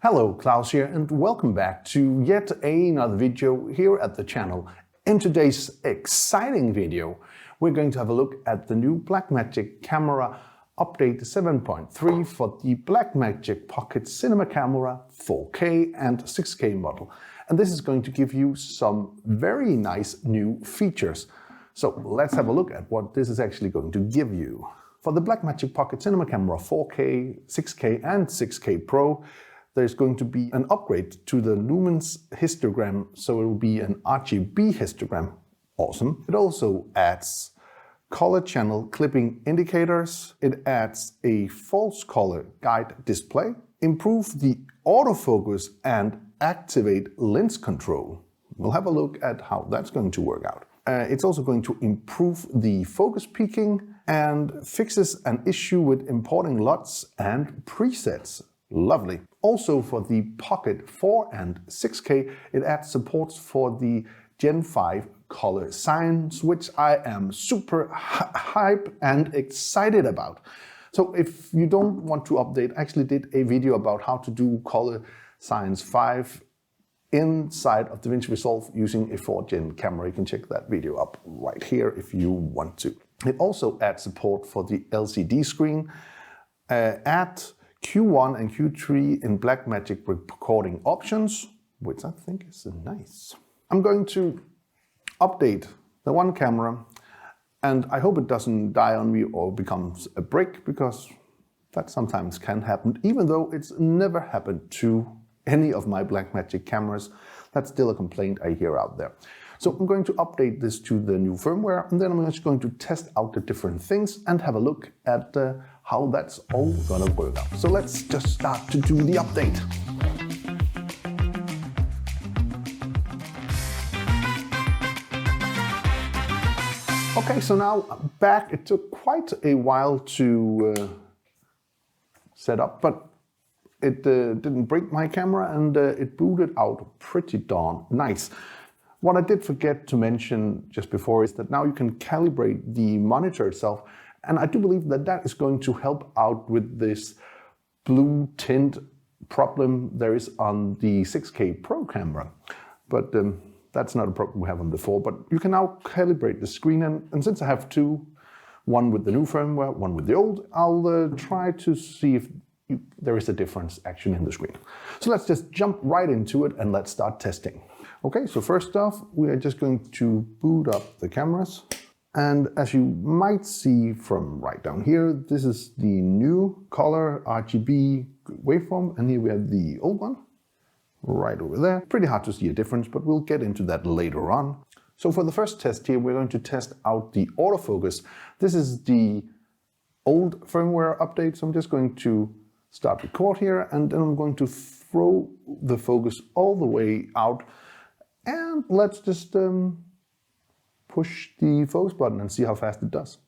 Hello, Klaus here, and welcome back to yet another video here at the channel. In today's exciting video, we're going to have a look at the new Blackmagic camera update 7.3 for the Blackmagic Pocket Cinema Camera 4K and 6K model. And this is going to give you some very nice new features. So let's have a look at what this is actually going to give you. For the Blackmagic Pocket Cinema Camera 4K, 6K and 6K Pro, there's going to be an upgrade to the Lumens histogram, so it will be an RGB histogram. Awesome. It also adds color channel clipping indicators. It adds a false color guide display, improve the autofocus and activate lens control. We'll have a look at how that's going to work out. It's also going to improve the focus peaking and fixes an issue with importing LUTs and presets. Lovely. Also for the Pocket 4 and 6K, it adds supports for the Gen 5 color science, which I am super hype and excited about. So if you don't want to update, I actually did a video about how to do color science 5 inside of Davinci Resolve using a 4th gen camera. You can check that video up right here if you want to. It also adds support for the LCD screen, at Q1 and Q3 in Blackmagic recording options, which I think is nice. I'm going to update the one camera, and I hope it doesn't die on me or becomes a brick, because that sometimes can happen, even though it's never happened to any of my Blackmagic cameras. That's still a complaint I hear out there. So I'm going to update this to the new firmware, and then I'm just going to test out the different things and have a look at how that's all gonna work out. So let's just start to do the update. Okay, so now I'm back. It took quite a while to set up, but it didn't break my camera, and it booted out pretty darn nice. What I did forget to mention just before is that now you can calibrate the monitor itself, and I do believe that that is going to help out with this blue tint problem there is on the 6K Pro camera. But that's not a problem we have on the 4, but you can now calibrate the screen, and since I have two, one with the new firmware, one with the old, I'll try to see if there is a difference actually in the screen. So let's just jump right into it and let's start testing. Okay, so first off, we are just going to boot up the cameras. And as you might see from right down here, this is the new color RGB waveform, and here we have the old one right over there. Pretty hard to see a difference, but we'll get into that later on. So for the first test here, we're going to test out the autofocus. This is the old firmware update, so I'm just going to start record here, and then I'm going to throw the focus all the way out, and let's just push the focus button and see how fast it does.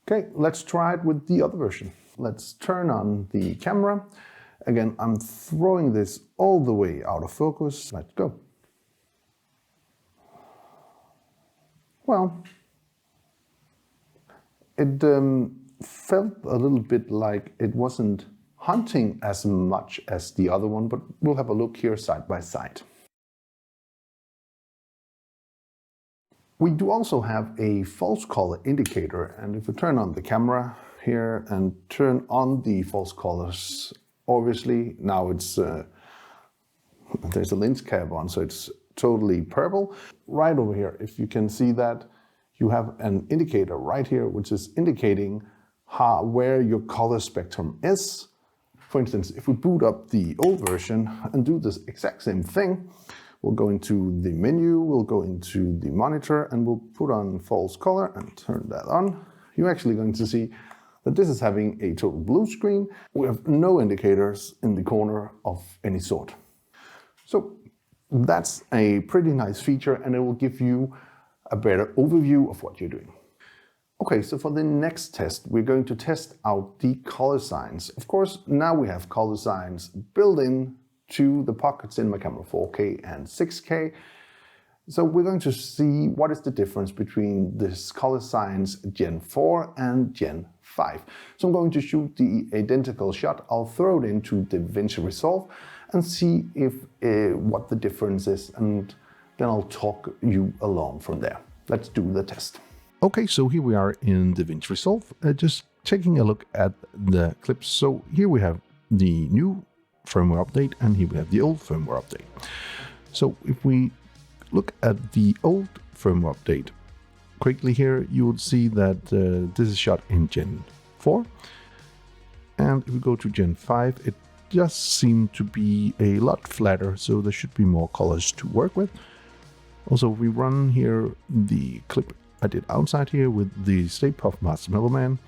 Okay, let's try it with the other version. Let's turn on the camera. Again, I'm throwing this all the way out of focus. Let's go. Well, it felt a little bit like it wasn't hunting as much as the other one, but we'll have a look here side by side. We do also have a false color indicator, and if we turn on the camera here and turn on the false colors, obviously now it's there's a lens cap on, so it's totally purple. Right over here, if you can see that, you have an indicator right here which is indicating where your color spectrum is. For instance, if we boot up the old version and do this exact same thing, we'll go into the menu, we'll go into the monitor, and we'll put on false color and turn that on. You're actually going to see that this is having a total blue screen. We have no indicators in the corner of any sort. So that's a pretty nice feature, and it will give you a better overview of what you're doing. Okay, so for the next test, we're going to test out the color science. Of course, now we have color science built in to the Pocket Cinema Camera 4K and 6K. So we're going to see what is the difference between this color science Gen 4 and Gen 5. So I'm going to shoot the identical shot. I'll throw it into Davinci Resolve and see if what the difference is, and then I'll talk you along from there. Let's do the test. Okay, so here we are in Davinci Resolve, just taking a look at the clips. So here we have the new firmware update, and here we have the old firmware update. So if we look at the old firmware update quickly here, you would see that this is shot in Gen 4. And if we go to Gen 5, it just seemed to be a lot flatter, so there should be more colors to work with. Also, if we run here the clip I did outside here with the Stay Puft Marshmallow Man,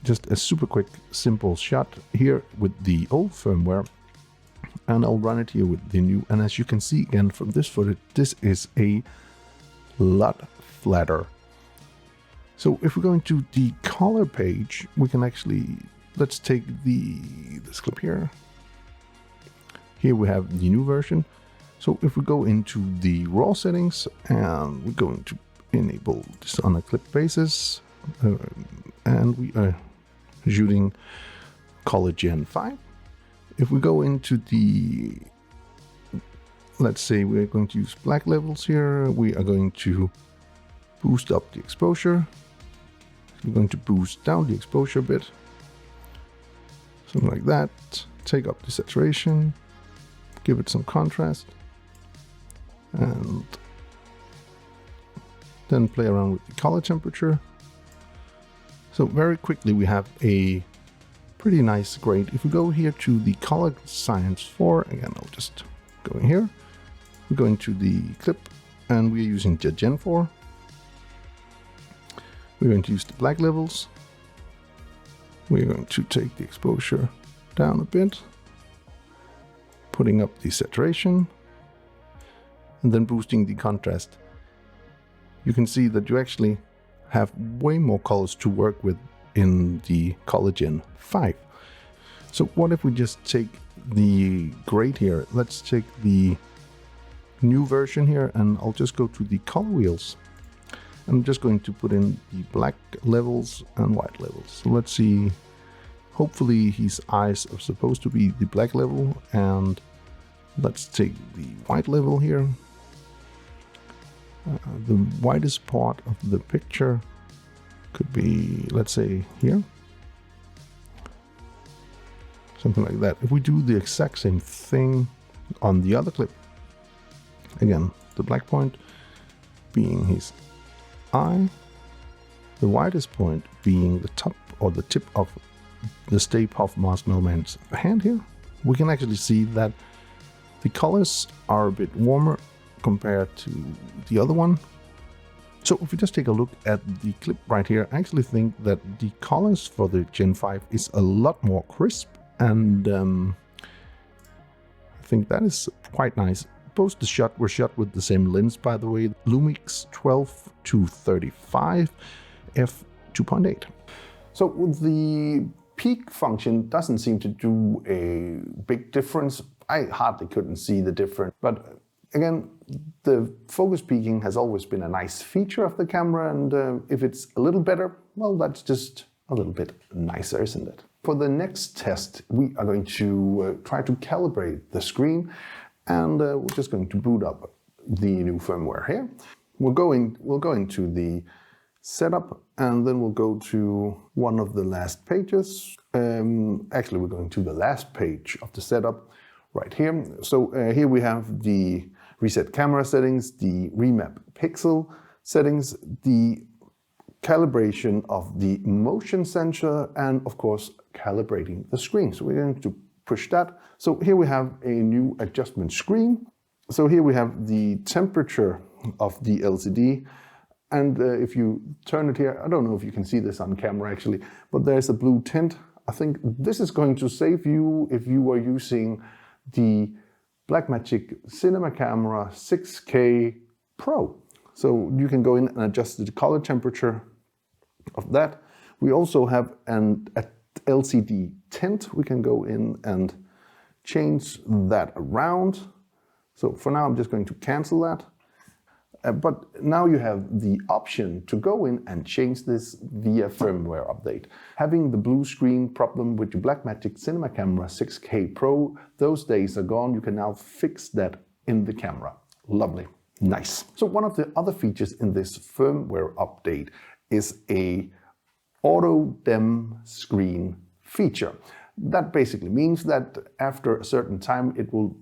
just a super quick, simple shot here with the old firmware, and I'll run it here with the new. And as you can see again from this footage, this is a lot flatter. So if we go into the color page, we can actually, let's take this clip here. Here we have the new version. So if we go into the raw settings and we're going to enable this on a clip basis, and we are shooting color Gen 5. If we go into the, let's say we're going to use black levels here, we are going to boost up the exposure. We're going to boost down the exposure a bit, something like that. Take up the saturation, give it some contrast, and then play around with the color temperature. So very quickly we have a pretty nice grade. If we go here to the color science 4, again I'll just go in here, we're going to the clip and we're using Gen 4. We're going to use the black levels. We're going to take the exposure down a bit, putting up the saturation, and then boosting the contrast. You can see that you actually have way more colors to work with in the color Gen 5. So what if we just take the grade here? Let's take the new version here, and I'll just go to the color wheels. I'm just going to put in the black levels and white levels. So let's see, hopefully his eyes are supposed to be the black level, and let's take the white level here. The widest part of the picture could be, let's say, here. Something like that. If we do the exact same thing on the other clip, again, the black point being his eye, the widest point being the top or the tip of the Stay Puft Marshmallow Man's hand here, we can actually see that the colors are a bit warmer compared to the other one. So if we just take a look at the clip right here, I actually think that the colors for the Gen 5 is a lot more crisp, and I think that is quite nice. Both the shot were shot with the same lens, by the way, Lumix 12-35 f2.8. So the peak function doesn't seem to do a big difference. I hardly couldn't see the difference, but again, the focus peaking has always been a nice feature of the camera, and if it's a little better, well, that's just a little bit nicer, isn't it? For the next test, we are going to try to calibrate the screen, and we're just going to boot up the new firmware here. We'll go into the setup, and then we'll go to one of the last pages. Actually, we're going to the last page of the setup right here. So here we have the reset camera settings, the remap pixel settings, the calibration of the motion sensor, and of course calibrating the screen. So we're going to push that. So here we have a new adjustment screen. So here we have the temperature of the LCD, and if you turn it here, I don't know if you can see this on camera actually, but there's a blue tint. I think this is going to save you if you were using the Blackmagic Cinema Camera 6K Pro. So you can go in and adjust the color temperature of that. We also have an LCD tint. We can go in and change that around. So for now, I'm just going to cancel that. But now you have the option to go in and change this via firmware update. Having the blue screen problem with your Blackmagic Cinema Camera 6K Pro, those days are gone. You can now fix that in the camera. Lovely. Nice. So one of the other features in this firmware update is a auto dim screen feature. That basically means that after a certain time it will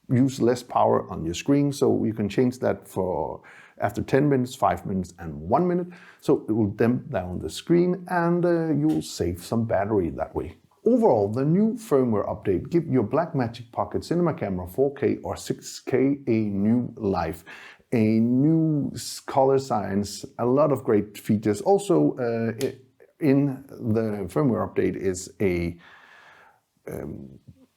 use less power on your screen, so you can change that for after 10 minutes, 5 minutes and 1 minute. So it will dim down the screen and you'll save some battery that way. Overall, the new firmware update gives your Blackmagic Pocket Cinema Camera 4K or 6K a new life, a new color science, a lot of great features. Also in the firmware update is a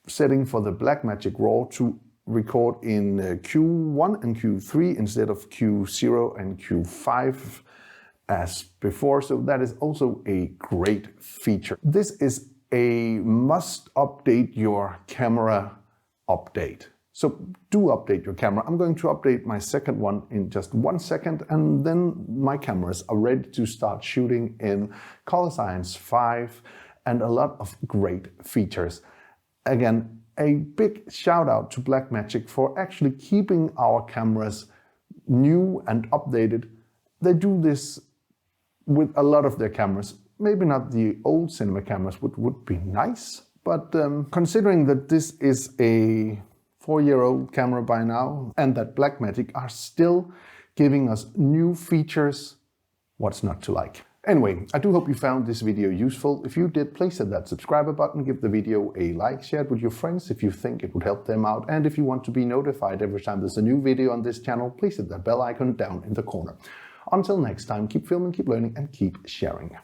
setting for the Blackmagic RAW to record in Q1 and Q3 instead of Q0 and Q5 as before. So that is also a great feature. This is a must update your camera update. So do update your camera. I'm going to update my second one in just 1 second, and then my cameras are ready to start shooting in Color Science 5 and a lot of great features. Again, a big shout out to Blackmagic for actually keeping our cameras new and updated. They do this with a lot of their cameras. Maybe not the old cinema cameras, which would be nice, but considering that this is a 4-year-old camera by now and that Blackmagic are still giving us new features, what's not to like? Anyway, I do hope you found this video useful. If you did, please hit that subscribe button, give the video a like, share it with your friends if you think it would help them out. And if you want to be notified every time there's a new video on this channel, please hit that bell icon down in the corner. Until next time, keep filming, keep learning, and keep sharing.